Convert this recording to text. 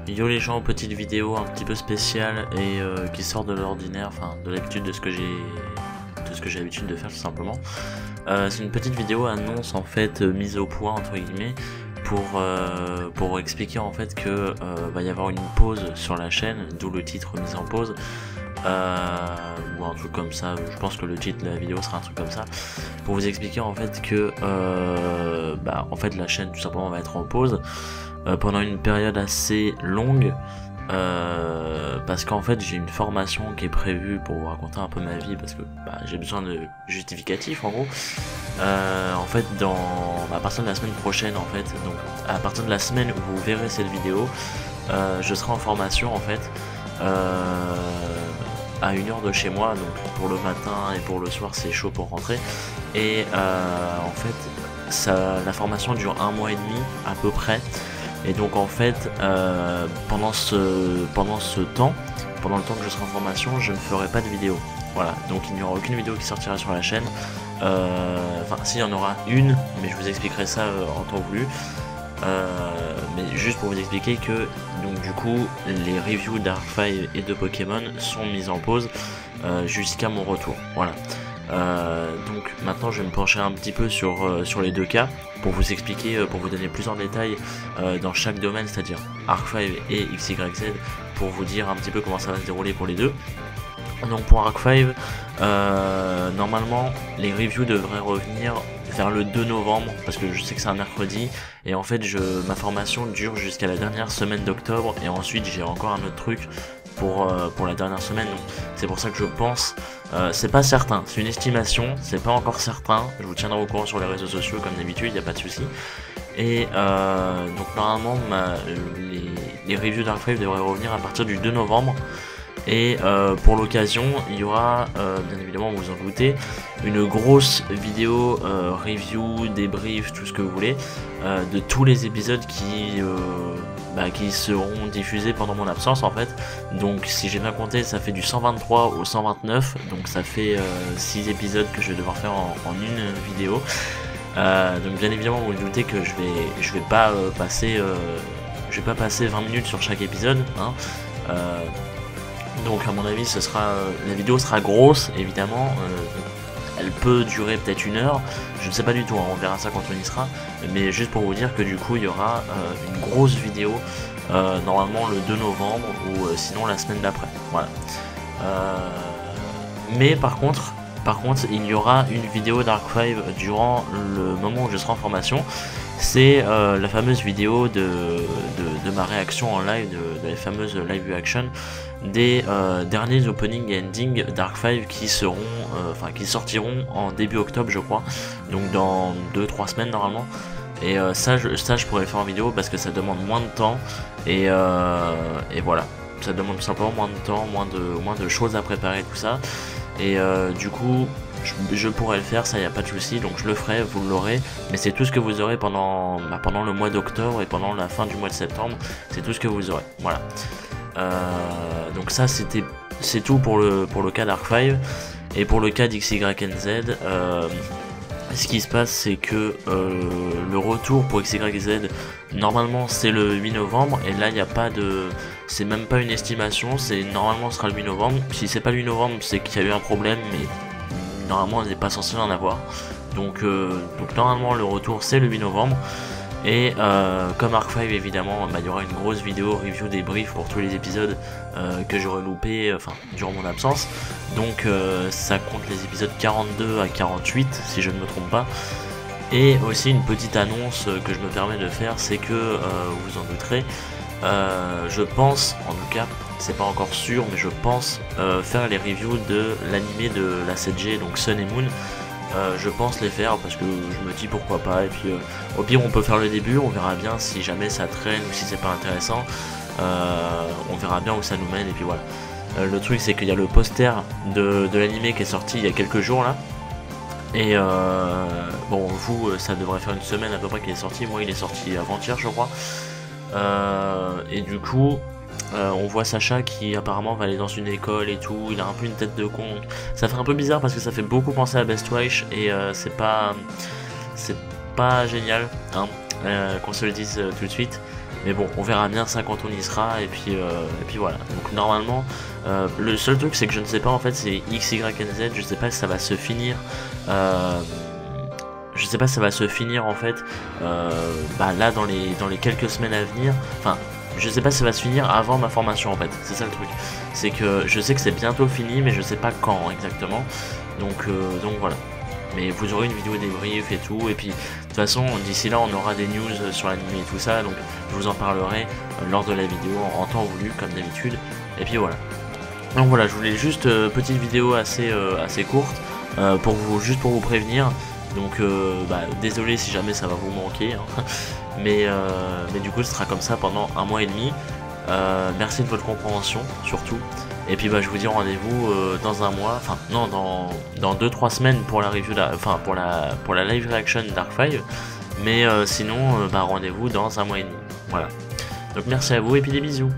Yo les gens, petite vidéo un petit peu spéciale et qui sort de l'ordinaire, enfin de l'habitude de ce que j'ai l'habitude de faire tout simplement. C'est une petite vidéo annonce en fait mise au point entre guillemets pour expliquer en fait que va y avoir une pause sur la chaîne, d'où le titre mise en pause. Ou un truc comme ça, je pense que le titre de la vidéo sera un truc comme ça, pour vous expliquer en fait que en fait la chaîne tout simplement va être en pause pendant une période assez longue, parce qu'en fait j'ai une formation qui est prévue pour vous raconter un peu ma vie, parce que j'ai besoin de justificatifs en gros. En fait à partir de la semaine prochaine en fait, donc à partir de la semaine où vous verrez cette vidéo, je serai en formation en fait à 1h de chez moi, donc pour le matin et pour le soir c'est chaud pour rentrer, et en fait la formation dure 1 mois et demi à peu près, et donc en fait pendant le temps que je serai en formation je ne ferai pas de vidéo, voilà, donc il n'y aura aucune vidéo qui sortira sur la chaîne, enfin si, il y en aura une, mais je vous expliquerai ça en temps voulu. Mais juste pour vous expliquer que donc du coup les reviews d'Arc-V et de Pokémon sont mises en pause jusqu'à mon retour, voilà. Donc maintenant je vais me pencher un petit peu sur les deux cas pour vous expliquer, pour vous donner plus en détail dans chaque domaine, c'est-à-dire Arc-V et XYZ, pour vous dire un petit peu comment ça va se dérouler pour les deux. Donc pour Arc-V, normalement les reviews devraient revenir vers le 2 novembre, parce que je sais que c'est un mercredi, et en fait ma formation dure jusqu'à la dernière semaine d'octobre, et ensuite j'ai encore un autre truc pour la dernière semaine, donc c'est pour ça que je pense, c'est pas certain, c'est une estimation, c'est pas encore certain, je vous tiendrai au courant sur les réseaux sociaux comme d'habitude, y a pas de souci. Et donc normalement les reviews d'Arc-V devraient revenir à partir du 2 novembre. Et pour l'occasion, il y aura, bien évidemment, vous en doutez, une grosse vidéo review, débrief, tout ce que vous voulez, de tous les épisodes qui seront diffusés pendant mon absence en fait. Donc si j'ai bien compté, ça fait du 123 au 129, donc ça fait 6 épisodes que je vais devoir faire en une vidéo. Donc bien évidemment, vous vous doutez que je vais pas passer 20 minutes sur chaque épisode, hein. Donc à mon avis la vidéo sera grosse évidemment, elle peut durer peut-être 1 heure, je ne sais pas du tout, hein, on verra ça quand on y sera, mais juste pour vous dire que du coup il y aura une grosse vidéo normalement le 2 novembre ou sinon la semaine d'après, voilà. Mais par contre il y aura une vidéo d'Arc-V durant le moment où je serai en formation. C'est la fameuse vidéo de ma réaction en live, de la fameuse live reaction des derniers opening et ending d'Arc-V qui sortiront en début octobre je crois, donc dans 2-3 semaines normalement. Et ça je pourrais le faire en vidéo parce que ça demande moins de temps, et voilà, ça demande tout simplement moins de temps, moins de choses à préparer, tout ça, et du coup je pourrais le faire, ça y a pas de souci, donc je le ferai, vous l'aurez, mais c'est tout ce que vous aurez pendant le mois d'octobre et pendant la fin du mois de septembre, c'est tout ce que vous aurez, voilà. Donc ça c'est tout pour le cas d'Arc-V. Et pour le cas d'XYZ, ce qui se passe c'est que le retour pour XYZ normalement c'est le 8 novembre, et là il n'y a pas de, c'est même pas une estimation, c'est normalement ce sera le 8 novembre. Si c'est pas le 8 novembre, c'est qu'il y a eu un problème, mais normalement on n'est pas censé en avoir, donc normalement le retour c'est le 8 novembre. Et comme Arc-V évidemment, il y aura une grosse vidéo review débrief pour tous les épisodes que j'aurais loupé durant mon absence, donc ça compte les épisodes 42 à 48 si je ne me trompe pas. Et aussi une petite annonce que je me permets de faire, c'est que vous en douterez, je pense, en tout cas c'est pas encore sûr, mais je pense faire les reviews de l'animé de la 7G, donc Sun et Moon. Je pense les faire parce que je me dis pourquoi pas, et puis au pire on peut faire le début, on verra bien si jamais ça traîne ou si c'est pas intéressant, on verra bien où ça nous mène, et puis voilà. Le truc c'est qu'il y a le poster de l'animé qui est sorti il y a quelques jours là, et bon vous ça devrait faire une semaine à peu près qu'il est sorti, moi il est sorti avant-hier je crois, et du coup on voit Sacha qui apparemment va aller dans une école et tout, il a un peu une tête de con, ça fait un peu bizarre parce que ça fait beaucoup penser à Best Wish, et c'est pas génial, hein, qu'on se le dise tout de suite. Mais bon, on verra bien ça quand on y sera, et puis voilà. Donc normalement, le seul truc c'est que je ne sais pas en fait, c'est X, Y, N, Z, je sais pas si ça va se finir. Je sais pas si ça va se finir en fait, là dans les quelques semaines à venir. Enfin, je sais pas si ça va se finir avant ma formation en fait, c'est ça le truc. C'est que je sais que c'est bientôt fini, mais je sais pas quand exactement. Donc voilà. Mais vous aurez une vidéo débrief et tout, et puis de toute façon d'ici là on aura des news sur l'anime et tout ça, donc je vous en parlerai lors de la vidéo en temps voulu comme d'habitude, et puis voilà. Donc voilà, je voulais juste petite vidéo assez courte juste pour vous prévenir. Donc désolé si jamais ça va vous manquer, hein. mais du coup ce sera comme ça pendant un mois et demi. Merci de votre compréhension surtout. Et puis je vous dis rendez-vous dans un mois, enfin non, dans 2-3 semaines pour la review, pour la live reaction Dark 5. Mais sinon rendez-vous dans un mois et demi. Voilà. Donc merci à vous et puis des bisous.